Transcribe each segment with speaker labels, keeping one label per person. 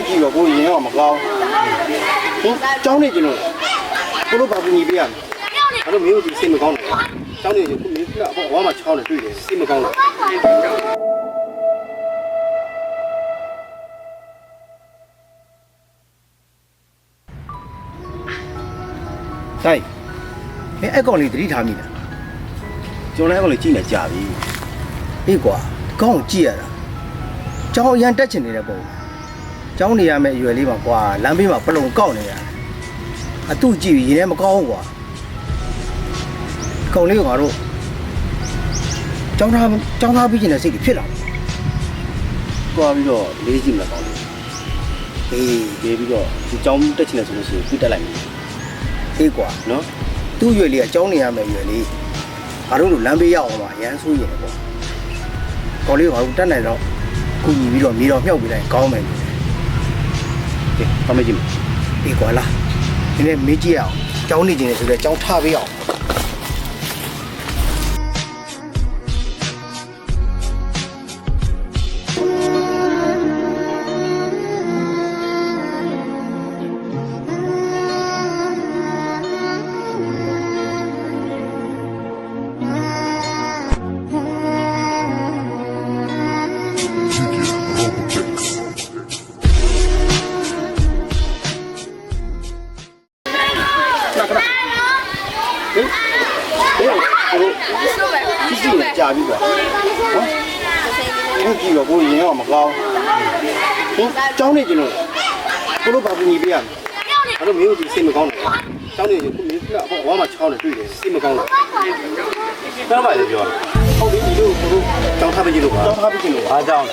Speaker 1: ကြည့်တော့ကိုရင်တော့မကောင်းကျောင်းနေကျင်လို့ကိုတို့ဘာကူညီပေးရမလဲအဲ့တော့မင်းတို့ဒီစိတ်မကောင်းဘူးကျောင်းနေကျင်ကိုမင်းကတော့ဝါမှာချောင်းနေတွေ့တယ်စိတ်မကောင်းတော့တိုင်းမင်းအဲ့ကောင်လေးတတိထားမိလားကျွန်တော်လည်းအဲ့ကောင်လေးကြည့်နေကြပြီအေးကွာကောင်းကြည့်ရတာကျောင်းအရန်တက်ချင်နေတဲ့ပုံကျောင်းနေရမယ့်အရွယ်လေးမှာကွာလမ်းဘေးမှာပလုံကောက်နေရတယ်အတူကြည့်ရင်လည်းမကောင်းဘူးကွာကောင်လေးကငါတို့ကျောင်းသားပြီးကျင်တဲ့စိတ်ကြီးဖြစ်လာတယ်သွားပြီးတော့လေးကြည့်မလားကောင်းလေးအေးလေးပြီးတော့ဒီကျောင်းတက်ချင်တယ်ဆိုလို့ရှိရင်ပြတက်လိုက်မယ်အေးကွာနော်သူ့ရွယ်လေးကကျောင်းနေရမယ့်ရွယ်လေးငါတို့လိုလမ်းဘေးရောက်အောင်ပါရမ်းဆိုးရင်ပေါ့ကောင်လေးကငါတို့တက်နိုင်တော့ကူညီပြီးတော့မြေတော်မြှောက်ပေးလိုက်ကောင်းမယ်ကဲဘာမကြည့်မအေးကွာလားဒီနေ့မေးကြည့်အောင်ကျောင်းနေကျင်နေဆိုတော့ကျောင်းထားပေးအောင်ကြာပြီကွာဟုတ်ကြည့်တော့ကိုရင်တော့မကောင်းကျောင်းနေကျင်လို့ကိုတို့ဘာကူညီပေးရမလဲအဲ့တော့မင်းတို့ဒီစိတ်မကောင်းဘူးကျောင်းနေကျင်ကိုမင်းကတော့ဝါမှာချောင်းနေတွေ့တယ်စိတ်မကောင်းတော့ဘာမှလည်းပြောဟုတ်ပြီဒီလိုကိုတို့ကျောင်းထားပေးကြလို့ပါကျောင်းထားပေးကြလို့အားကြောင်း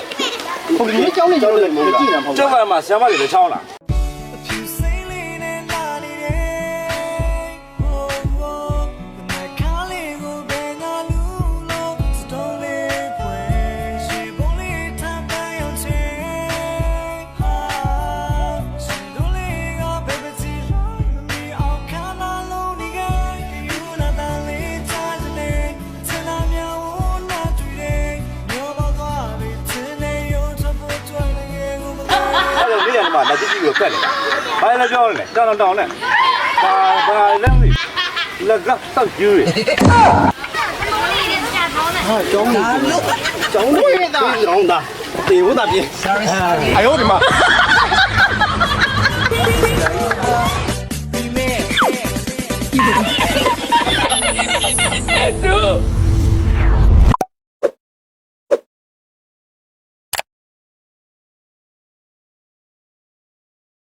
Speaker 1: ဟုတ်ပြီကျောင်းနေကျင်လို့လည်းမကြည့်နိုင်ဘူးကျောင်းမှာဆရာမတွေလည်းချောင်းလာလာကြည့်ကြည့်ကိုဖက်တယ်။ဘာလဲပြောလဲတောင်းတောင်းနဲ့။ဘာလဲမသိ။လက်ကတောက်ကျူးရ။ဟာကျောင်းနေကျောင်းနေတောင်းတာတေဝတာပြေ။哎呦我的妈！